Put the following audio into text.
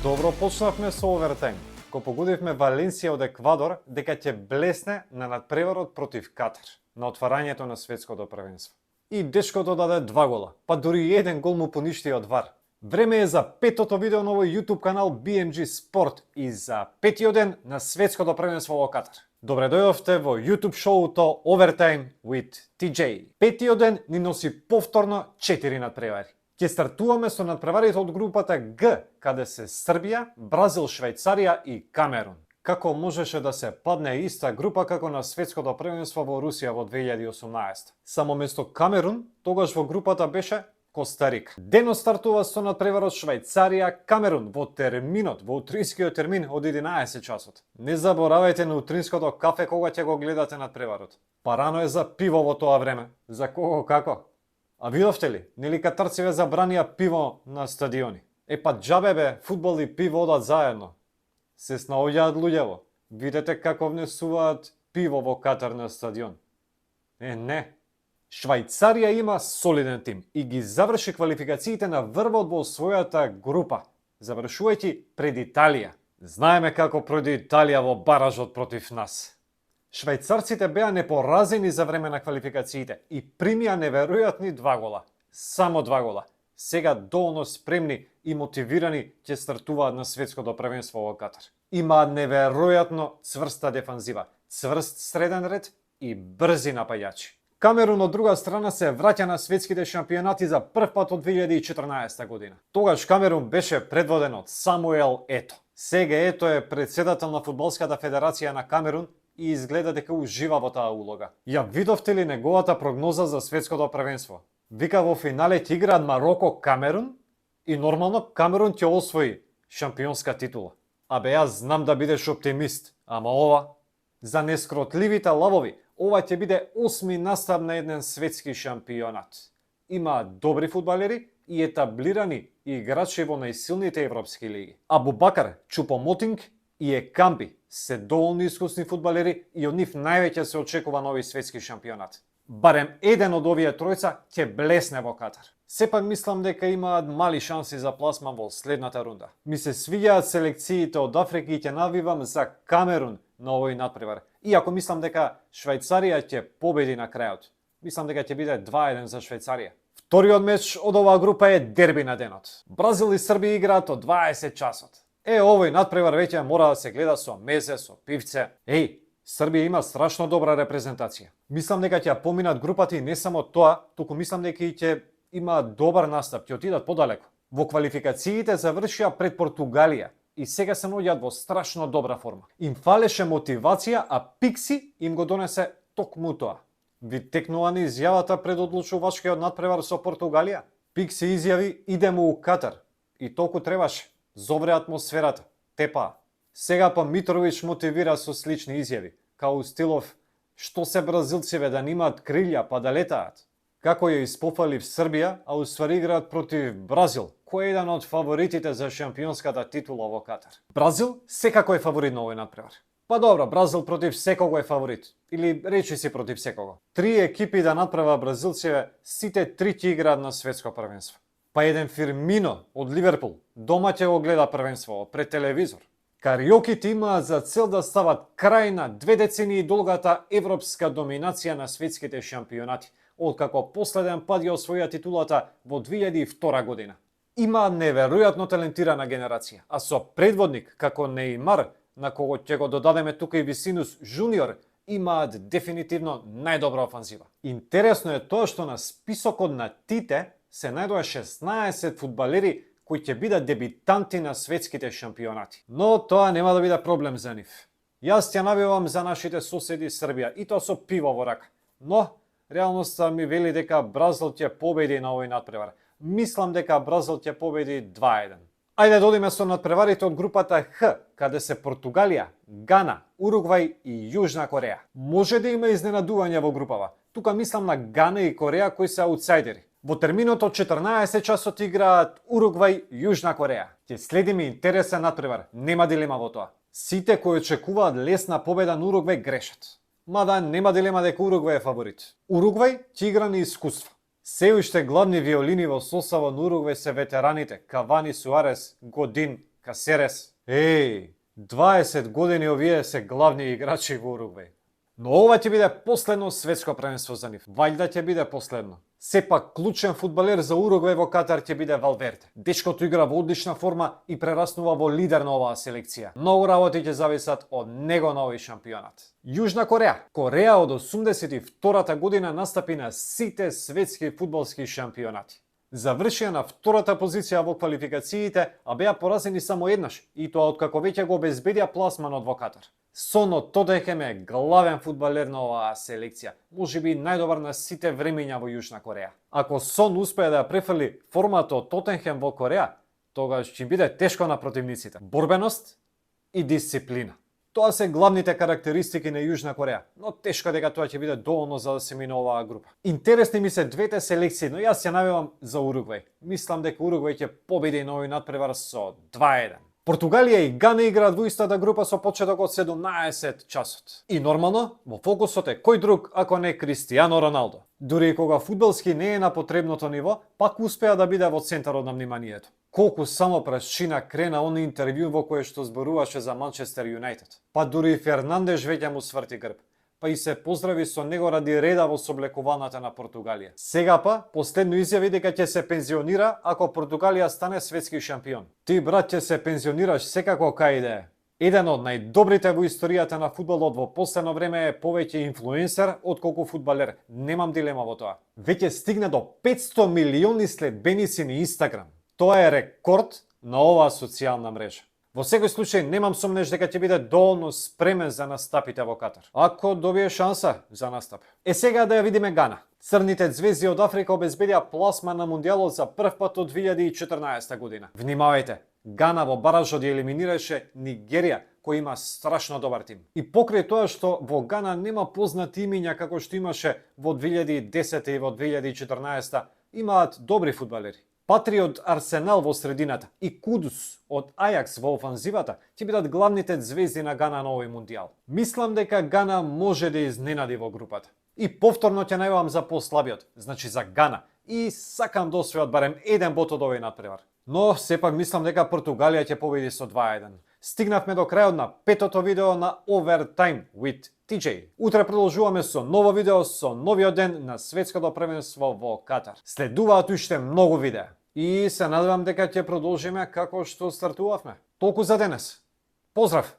Добро почнавме со овертајм, ко погодивме Валенсија од Еквадор дека ќе блесне на надпреварот против Катар на отварањето на светското првенство. И дечкото даде 2 гола, па дури и 1 гол му поништи од ВАР. Време е за петото видео на овој YouTube канал BMG Sport и за петиот ден на светското првенство во Катар. Добре дојдовте во YouTube шоуто Overtime with TJ. Петиот ден ни носи повторно 4 надпревари. Ќе стартуваме со надпреварите од групата Г, каде се Србија, Бразил, Швајцарија и Камерун. Како можеше да се падне иста група како на светското првенство во Русија во 2018? Само место Камерун, тогаш во групата беше Коста Рика. Денот стартува со надпреварот Швајцарија-Камерун во терминот, во утринскиот термин од 11 часот. Не заборавајте на утринското кафе кога ќе го гледате надпреварот. Парано е за пиво во тоа време. За кого како? А видовте ли, нели катарците забранија пиво на стадиони? Па џабе бе, фудбал и пиво одат заедно. Се снаоѓаат луѓево. Видете како внесуваат пиво во Катар на стадион. Не. Швајцарија има солиден тим и ги заврши квалификациите на врвот во својата група, завршувајќи пред Италија. Знаеме како пројде Италија во баражот против нас. Швајцарците беа непоразени за време на квалификациите и примија неверојатни 2 гола. Само 2 гола. Сега доволно спремни и мотивирани ќе стартуваат на светското првенство во Катар. Имаат неверојатно цврста дефанзива, цврст среден ред и брзи напаѓачи. Камерун од друга страна се враќа на светските шампионати за прв пат од 2014 година. Тогаш Камерун беше предводен од Самуел Ето. Сега Ето е председател на Фудбалската федерација на Камерун и изгледа дека ужива во таа улога. Ја видовте ли неговата прогноза за светското првенство? Вика во финале ќе играат Мароко-Камерун и нормално Камерун ќе освои шампионска титула. Јас знам да бидеш оптимист, ама ова, за нескротливите лавови, ова ќе биде 8ми настап на еден светски шампионат. Имаат добри фудбалери и етаблирани играчи во најсилните европски лиги. Абубакар, Чупомотинг и Екамби се доволно искусни фудбалери и од нив највеќе се очекува нови светски шампионат. Барем еден од овие тројца ќе блесне во Катар. Сепак мислам дека имаат мали шанси за пласман во следната рунда. Ми се свиѓаат селекциите од Африка и ќе навивам за Камерун на овој надпревар. Иако мислам дека Швајцарија ќе победи на крајот. Мислам дека ќе биде 2-1 за Швајцарија. Вториот меч од оваа група е дерби на денот. Бразил и Србија играат од 20 часот. Овој надпревар веќе мора да се гледа со мезе, со пивце. Србија има страшно добра репрезентација. Мислам дека ќе поминат групата и не само тоа, туку мислам дека и ќе имаат добар настап, ќе отидат подалеку. Во квалификациите завршија пред Португалија и сега се наоѓаат во страшно добра форма. Им фалеше мотивација, а Пикси им го донесе токму тоа. Ви текнува на изјавата пред одлучувачкиот надпревар со Португалија? Пикси изјави идеме у Катар и толку требаше. Зовре атмосферата, тепаа. Сега па Митровиќ мотивира со слични изјави, као стилов што се бразилциве да немаат крилја па да летаат. Како ја испофали в Србија, а уствари играат против Бразил, кој е еден од фаворитите за шампионската титула во Катар. Бразил секако е фаворит на овој надпревар. Па добро, Бразил против секого е фаворит, или речи си против секого. 3 екипи да надправа бразилциве, сите 3 ќе играат на светско првенство. Па еден Фирмино од Ливерпул дома ќе го гледа првенството пред телевизор. Кариоките имаат за цел да стават крај на 2 децении долгата европска доминација на светските шампионати, откако последен пат ја освоја титулата во 2002 година. Имаат неверојатно талентирана генерација, а со предводник како Неймар, на кого ќе го додадеме тука и Висинус Жуниор, имаат дефинитивно најдобра офанзива. Интересно е тоа што на списокот на Тите се најдоа 16 фудбалери кои ќе бидат дебитанти на светските шампионати. Но тоа нема да биде проблем за нив. Јас ќе навивам за нашите соседи Србија и тоа со пиво во рака. Но реалноста ми вели дека Бразил ќе победи на овој надпревар. Мислам дека Бразил ќе победи 2-1. Ајде да одиме со надпреварите од групата Х, каде се Португалија, Гана, Уругвај и Јужна Кореја. Може да има изненадување во групава. Тука мислам на Гана и Кореја кои се аутсайдери. Во терминот од 14 часот играат Уругвај и Јужна Кореја. Ќе следиме интересен надпревар, нема дилема во тоа. Сите кои очекуваат лесна победа на Уругвај грешат. Мада нема дилема дека Уругвај е фаворит. Уругвај ќе игра на искуство. Се уште главни виолини во составот на Уругвај се ветераните Кавани, Суарес, Годин Касерес. 20 години овие се главни играчи во Уругвај. Но ова ќе биде последно светско првенство за нив. Вајда ќе биде последно. Сепак клучен фудбалер за Уругвај во Катар ќе биде Валверде. Дечкото игра во одлична форма и прераснува во лидер на оваа селекција. Многу работи ќе зависат од него на овој шампионат. Јужна Кореја. Кореја од 82-та година настапи на сите светски фудбалски шампионати. Завршија на втората позиција во квалификациите, а беа поразени само еднаш, и тоа откако веќе го обезбедија пласманот во Катар. Сон од Тотенхем е главен фудбалер на оваа селекција, можеби најдобар на сите времења во Јужна Кореја. Ако Сон успее да префрли формата од Тотенхем во Кореја, тогаш ќе биде тешко на противниците. Борбеност и дисциплина. Тоа се главните карактеристики на Јужна Кореја, но тешко дека тоа ќе биде доволно за да се мине оваа група. Интересни ми се двете селекции, но јас ја навивам за Уругвај. Мислам дека Уругвај ќе победи на овој надпревар со 2:1. Португалија и Гана играат во истата група со почеток од 17 часот. И нормално, во фокусот е кој друг ако не Кристијано Роналдо. Дури и кога фудбалски не е на потребното ниво, пак успеа да биде во центарот на вниманието. Колку само прашина крена он интервју во кое што зборуваше за Манчестер Юнајтед. Па дури и Фернандеш веќе му сврти грб. Па и се поздрави со него ради реда во соблекуваната на Португалија. Сега па, последно изјави дека ќе се пензионира ако Португалија стане светски шампион. Ти, брат, ќе се пензионираш секако кај да е. Еден од најдобрите во историјата на фудбалот во последно време е повеќе инфлуенсер отколку фудбалер. Немам дилема во тоа. Веќе стигна до 500 милиони следбеници на Инстаграм. Тоа е рекорд на оваа социјална мрежа. Во секој случај немам сомнеш дека ќе биде доволно спремен за настапите во Катар, ако добие шанса за настап. Сега да ја видиме Гана. Црните звезди од Африка обезбедија пласма на Мундијалот за прв пат од 2014 година. Внимавајте, Гана во баражот ја елиминираше Нигерија, кој има страшно добар тим. И покрај тоа што во Гана нема познати имиња како што имаше во 2010 и во 2014, имаат добри фудбалери. Патри од Арсенал во средината и Кудус од Ајакс во офанзивата ќе бидат главните звезди на Гана на овој мундијал. Мислам дека Гана може да изненади во групата. И повторно ќе најавам за послабиот, значи за Гана. И сакам да освојат барем еден бот од овој надпревар. Но сепак мислам дека Португалија ќе победи со 2:1. Стигнавме до крајот на петото видео на Overtime with TJ. Утре продолжуваме со ново видео со новиот ден на светското првенство во Катар. Следуваат уште многу видеа. И се надевам дека ќе продолжиме како што стартувавме. Толку за денес. Поздрав!